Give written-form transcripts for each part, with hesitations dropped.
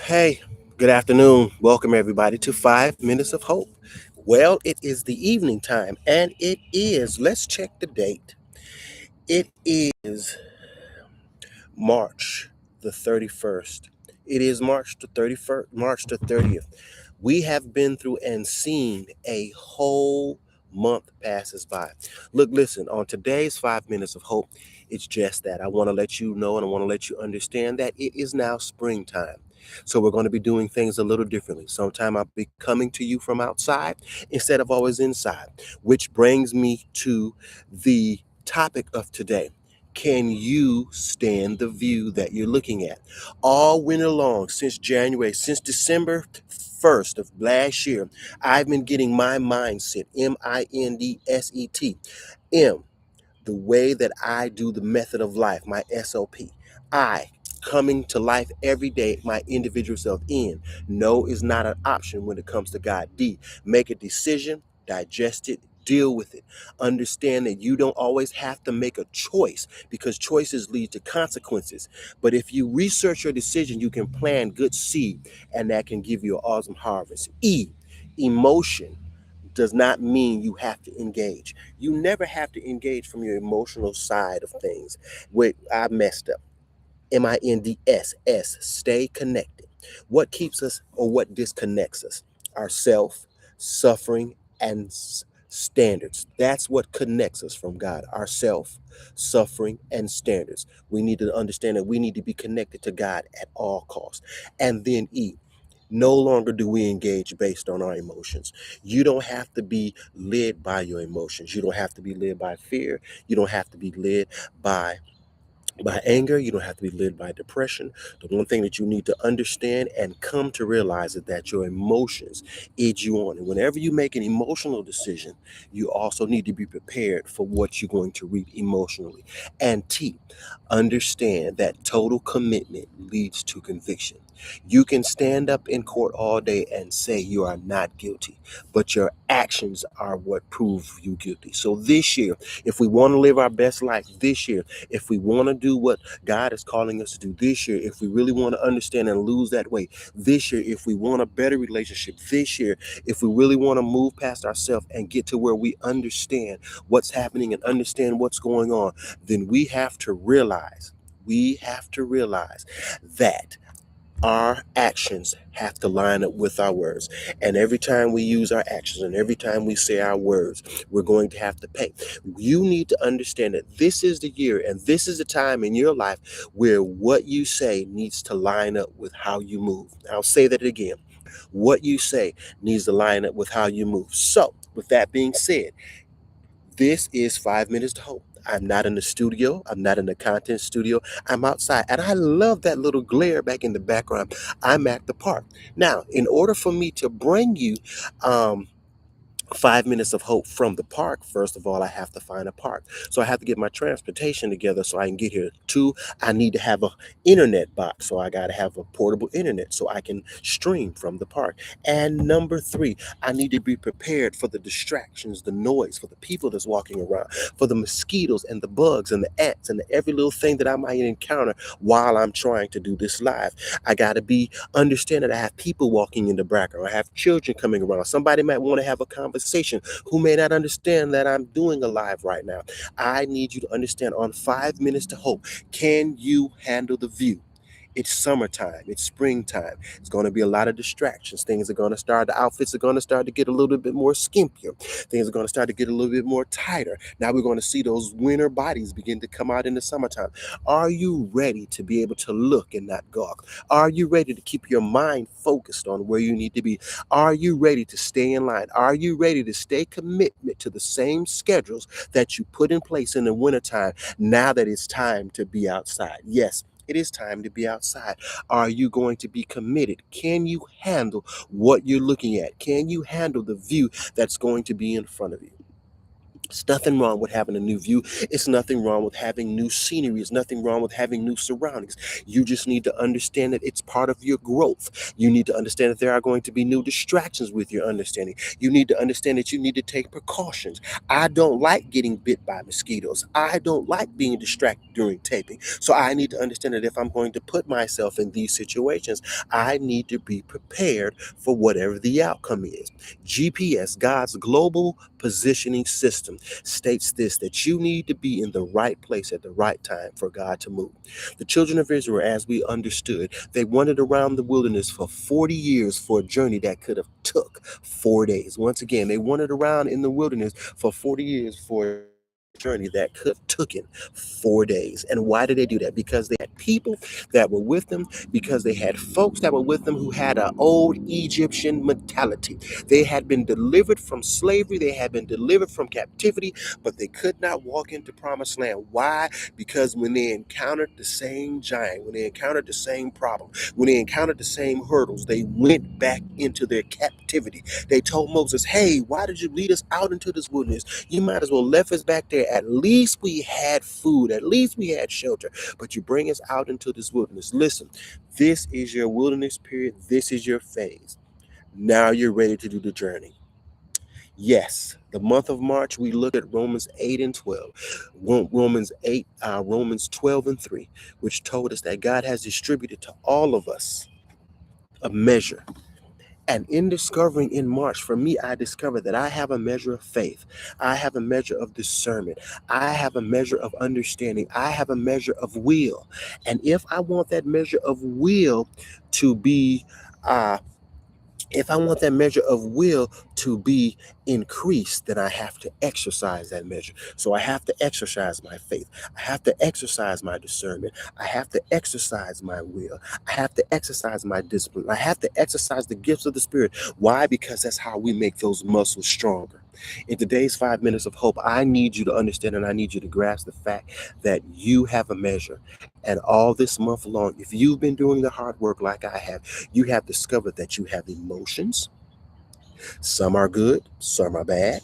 Hey, good afternoon. Welcome everybody to 5 Minutes of Hope. Well, it is the evening time, and let's check the date. It is March the 31st. It is March the 31st, March the 30th. We have been through and seen a whole month passes by. Look, listen, on today's 5 Minutes of Hope, it's just that. I want to let you know and I want to let you understand that it is now springtime. So we're going to be doing things a little differently. Sometime I'll be coming to you from outside instead of always inside, which brings me to the topic of today. Can you stand the view that you're looking at? All winter long, since January, since December 1st of last year, I've been getting my mindset, MINDSET, M, the way that I do the method of life, my SOP. I, coming to life every day, my individual self. N, no is not an option when it comes to God. D, make a decision, digest it, deal with it. Understand that you don't always have to make a choice because choices lead to consequences. But if you research your decision, you can plant good seed and that can give you an awesome harvest. E, emotion does not mean you have to engage. You never have to engage from your emotional side of things. Wait, I messed up. MINDSS, stay connected. What keeps us or what disconnects us? Ourself, suffering, and standards. That's what connects us from God. Ourself, suffering, and standards. We need to understand that we need to be connected to God at all costs. And then E, no longer do we engage based on our emotions. You don't have to be led by your emotions. You don't have to be led by fear. You don't have to be led by anger. You don't have to be led by depression. The one thing that you need to understand and come to realize is that your emotions edge you on. And whenever you make an emotional decision, you also need to be prepared for what you're going to reap emotionally. And T, understand that total commitment leads to conviction. You can stand up in court all day and say you are not guilty, but your actions are what prove you guilty. So this year, if we want to live our best life this year, if we want to do what God is calling us to do this year, if we really want to understand and lose that weight this year, if we want a better relationship this year, if we really want to move past ourselves and get to where we understand what's happening and understand what's going on, then we have to realize that our actions have to line up with our words. And every time we use our actions and every time we say our words, we're going to have to pay. You need to understand that this is the year and this is the time in your life where what you say needs to line up with how you move. I'll say that again. What you say needs to line up with how you move. So, with that being said, this is 5 Minutes to Hope. I'm not in the studio. I'm not in the content studio. I'm outside. And I love that little glare back in the background. I'm at the park. Now, in order for me to bring you 5 Minutes of Hope from the park, first of all, I have to find a park. So I have to get my transportation together so I can get here. Two, I need to have a internet box. So I got to have a portable internet so I can stream from the park. And number three, I need to be prepared for the distractions, the noise, for the people that's walking around, for the mosquitoes and the bugs and the ants and every little thing that I might encounter while I'm trying to do this live. I got to be understand that I have people walking in the background. I have children coming around. Somebody might want to have a conversation who may not understand that I'm doing a live right now. I need you to understand on 5 Minutes to Hope, can you handle the view? It's summertime. It's springtime. It's going to be a lot of distractions. Things are going to start, the outfits are going to start to get a little bit more skimpier. Things are going to start to get a little bit more tighter. Now we're going to see those winter bodies begin to come out in the summertime. Are you ready to be able to look and not gawk? Are you ready to keep your mind focused on where you need to be? Are you ready to stay in line? Are you ready to stay committed to the same schedules that you put in place in the wintertime now that it's time to be outside? Yes, it is time to be outside. Are you going to be committed? Can you handle what you're looking at? Can you handle the view that's going to be in front of you? It's nothing wrong with having a new view. It's nothing wrong with having new scenery. It's nothing wrong with having new surroundings. You just need to understand that it's part of your growth. You need to understand that there are going to be new distractions with your understanding. You need to understand that you need to take precautions. I don't like getting bit by mosquitoes. I don't like being distracted during taping. So I need to understand that if I'm going to put myself in these situations, I need to be prepared for whatever the outcome is. GPS, God's global positioning system, states this, that you need to be in the right place at the right time for God to move. The children of Israel, as we understood, they wandered around the wilderness for 40 years for a journey that could have took 4 days. Once again, they wandered around in the wilderness for 40 years for a journey that could have taken 4 days. And why did they do that? Because they had people that were with them, because they had folks that were with them who had an old Egyptian mentality. They had been delivered from slavery, they had been delivered from captivity, but they could not walk into promised land. Why? Because when they encountered the same giant, when they encountered the same problem, when they encountered the same hurdles, they went back into their captivity. They told Moses, hey, why did you lead us out into this wilderness? You might as well left us back there. At least we had food, at least we had shelter, but you bring us out into this wilderness. Listen, this is your wilderness period, this is your phase. Now you're ready to do the journey. Yes, the month of March, we look at Romans 8 and 12. Romans 12 and 3, which told us that God has distributed to all of us a measure. And in discovering in March, for me, I discovered that I have a measure of faith. I have a measure of discernment. I have a measure of understanding. I have a measure of will. And if I want that measure of will to be uh, if I want that measure of will to be increased, then I have to exercise that measure. So I have to exercise my faith. I have to exercise my discernment. I have to exercise my will. I have to exercise my discipline. I have to exercise the gifts of the Spirit. Why? Because that's how we make those muscles stronger. In today's 5 minutes of hope, I need you to understand and I need you to grasp the fact that you have a measure. And all this month long, if you've been doing the hard work like I have, you have discovered that you have emotions. Some are good, some are bad.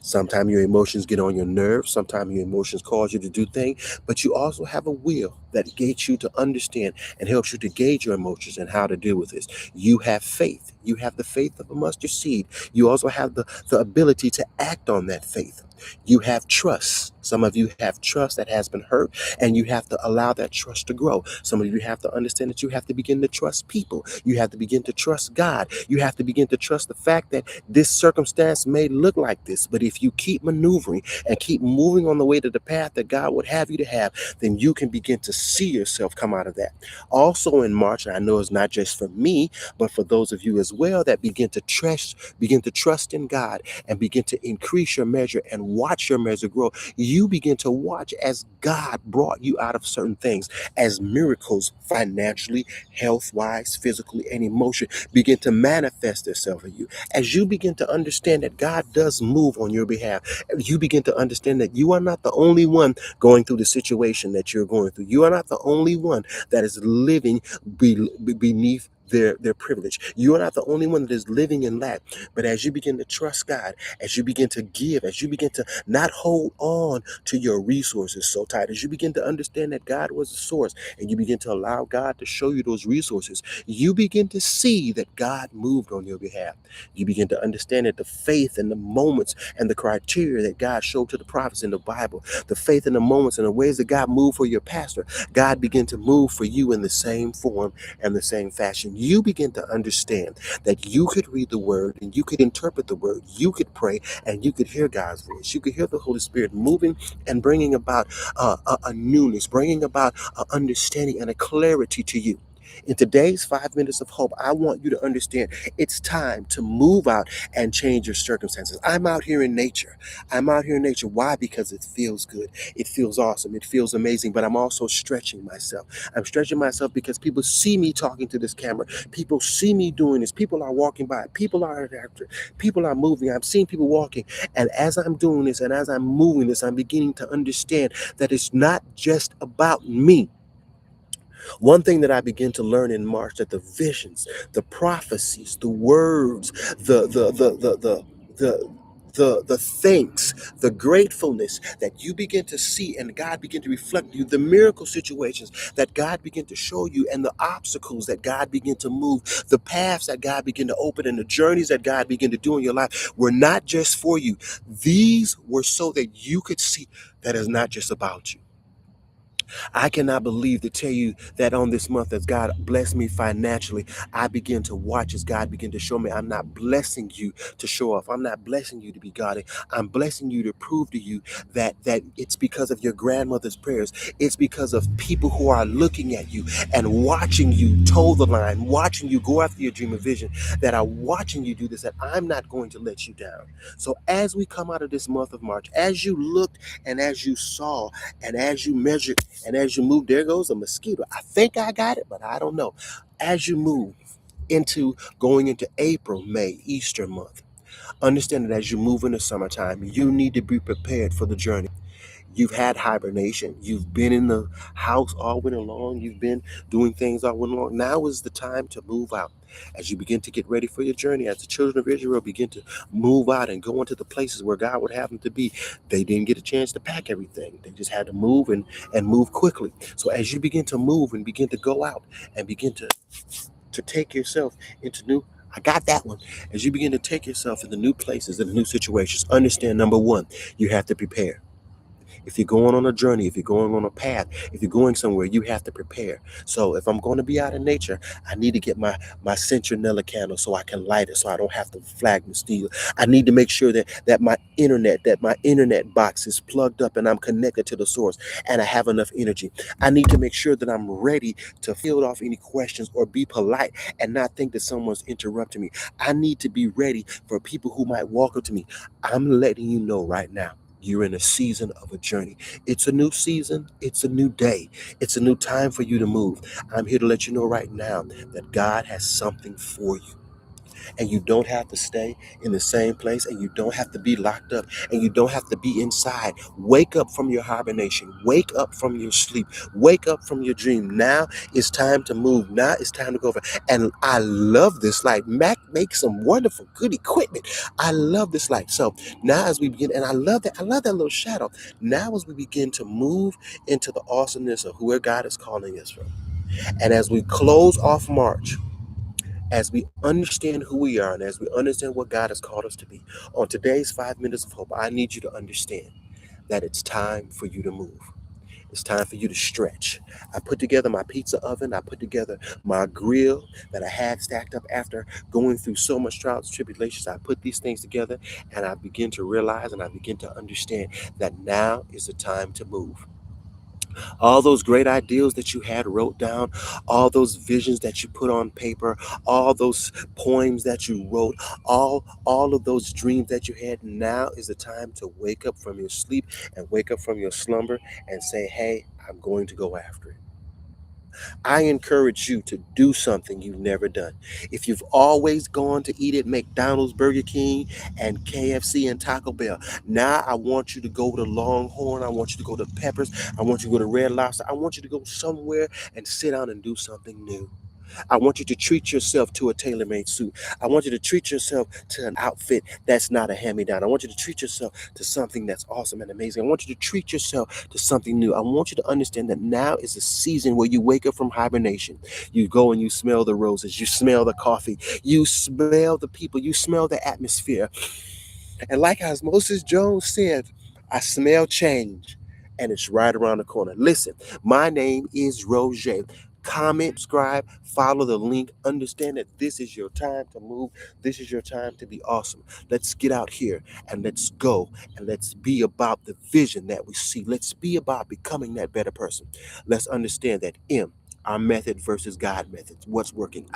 Sometimes your emotions get on your nerves. Sometimes your emotions cause you to do things, but you also have a will that gets you to understand and helps you to gauge your emotions and how to deal with this. You have faith. You have the faith of a mustard seed. You also have the ability to act on that faith. You have trust. Some of you have trust that has been hurt, and you have to allow that trust to grow. Some of you have to understand that you have to begin to trust people. You have to begin to trust God. You have to begin to trust the fact that this circumstance may look like this, but if you keep maneuvering and keep moving on the way to the path that God would have you to have, then you can begin to see yourself come out of that. Also in March, and I know it's not just for me, but for those of you as well that begin to trust in God and begin to increase your measure and watch your measure grow. You begin to watch as God brought you out of certain things, as miracles financially, health wise, physically, and emotion begin to manifest themselves in you. As you begin to understand that God does move on your behalf, you begin to understand that you are not the only one going through the situation that you're going through. You are not the only one that is living beneath their privilege. You are not the only one that is living in lack. But as you begin to trust God, as you begin to give, as you begin to not hold on to your resources so tight, as you begin to understand that God was the source, and you begin to allow God to show you those resources, you begin to see that God moved on your behalf. You begin to understand that the faith and the moments and the criteria that God showed to the prophets in the Bible, the faith in the moments and the ways that God moved for your pastor, God began to move for you in the same form and the same fashion. You begin to understand that you could read the word and you could interpret the word, you could pray and you could hear God's voice. You could hear the Holy Spirit moving and bringing about a newness, bringing about an understanding and a clarity to you. In today's 5 minutes of hope, I want you to understand it's time to move out and change your circumstances. I'm out here in nature. I'm out here in nature. Why? Because it feels good. It feels awesome. It feels amazing, but I'm also stretching myself. I'm stretching myself because people see me talking to this camera. People see me doing this. People are walking by. People are after. People are moving. I'm seeing people walking. And as I'm doing this and as I'm moving this, I'm beginning to understand that it's not just about me. One thing that I began to learn in March, that the visions, the prophecies, the words, the the thanks, the gratefulness that you begin to see and God begin to reflect you, the miracle situations that God begin to show you, and the obstacles that God begin to move, the paths that God begin to open, and the journeys that God begin to do in your life were not just for you. These were so that you could see that it's not just about you. I cannot believe to tell you that on this month, as God blessed me financially, I begin to watch as God begin to show me I'm not blessing you to show off. I'm not blessing you to be godly. I'm blessing you to prove to you that it's because of your grandmother's prayers. It's because of people who are looking at you and watching you toe the line, watching you go after your dream and vision, that are watching you do this, that I'm not going to let you down. So as we come out of this month of March, as you looked and as you saw and as you measured and as you move, there goes a mosquito. I think I got it, but I don't know. As you move into going into April, May, Easter month, understand that as you move into summertime, you need to be prepared for the journey. You've had hibernation. You've been in the house all winter long. You've been doing things all winter long. Now is the time to move out. As you begin to get ready for your journey, as the children of Israel begin to move out and go into the places where God would have them to be, they didn't get a chance to pack everything. They just had to move and move quickly. So as you begin to move and begin to go out and begin to take yourself into new, I got that one. As you begin to take yourself into new places and new situations, understand number one, you have to prepare. If you're going on a journey, if you're going on a path, if you're going somewhere, you have to prepare. So if I'm going to be out in nature, I need to get my centronella candle so I can light it, so I don't have to flag mosquitoes. I need to make sure that my internet box is plugged up and I'm connected to the source and I have enough energy. I need to make sure that I'm ready to field off any questions or be polite and not think that someone's interrupting me. I need to be ready for people who might walk up to me. I'm letting you know right now, you're in a season of a journey. It's a new season. It's a new day. It's a new time for you to move. I'm here to let you know right now that God has something for you. And you don't have to stay in the same place, and you don't have to be locked up, and you don't have to be inside. Wake up from your hibernation. Wake up from your sleep. Wake up from your dream. Now it's time to move. Now it's time to go over. And I love this light. Mac makes some wonderful, good equipment. I love this light. So now as we begin, and I love that little shadow. Now as we begin to move into the awesomeness of where God is calling us from. And as we close off March, as we understand who we are and as we understand what God has called us to be, on today's 5 minutes of hope, I need you to understand that it's time for you to move. It's time for you to stretch. I put together my pizza oven. I put together my grill that I had stacked up after going through so much trials and tribulations. I put these things together and I begin to realize and I begin to understand that now is the time to move. All those great ideals that you had wrote down, all those visions that you put on paper, all those poems that you wrote, all of those dreams that you had, now is the time to wake up from your sleep and wake up from your slumber and say, hey, I'm going to go after it. I encourage you to do something you've never done. If you've always gone to eat at McDonald's, Burger King, and KFC and Taco Bell, now I want you to go to Longhorn. I want you to go to Peppers. I want you to go to Red Lobster. I want you to go somewhere and sit down and do something new. I want you to treat yourself to a tailor-made suit. I want you to treat yourself to an outfit that's not a hand-me-down. I want you to treat yourself to something that's awesome and amazing. I want you to treat yourself to something new. I want you to understand that now is a season where you wake up from hibernation. You go and you smell the roses. You smell the coffee. You smell the people. You smell the atmosphere. And like as Moses Jones said, I smell change and it's right around the corner. Listen, my name is Roger. Comment, subscribe, follow the link. Understand that this is your time to move. This is your time to be awesome. Let's get out here and let's go and let's be about the vision that we see. Let's be about becoming that better person. Let's understand that our method versus God methods. What's working?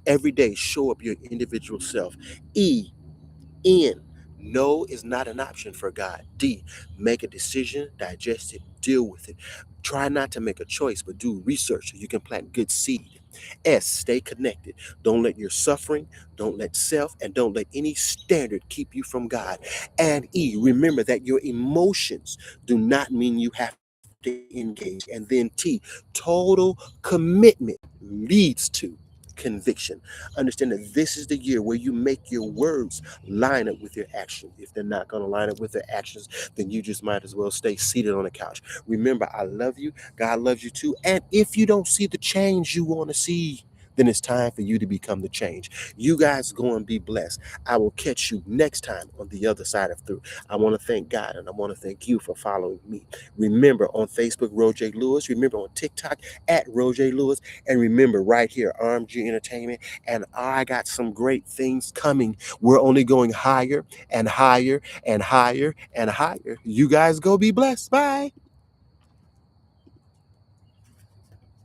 Every day show up your individual self. N, no is not an option for God. D, make a decision, digest it, deal with it. Try not to make a choice, but do research so you can plant good seed. S, stay connected. Don't let your suffering, don't let self, and don't let any standard keep you from God. And E, remember that your emotions do not mean you have to engage. And then T, total commitment leads to conviction. Understand that this is the year where you make your words line up with your actions. If they're not going to line up with their actions, then you just might as well stay seated on the couch. Remember, I love you. God loves you too. And if you don't see the change you want to see, then it's time for you to become the change. You guys go and be blessed. I will catch you next time on the other side of through. I want to thank God and I want to thank you for following me. Remember on Facebook, Roger Lewis. Remember on TikTok at Roger Lewis. And remember right here, RMG Entertainment. And I got some great things coming. We're only going higher and higher and higher and higher. You guys go be blessed. Bye.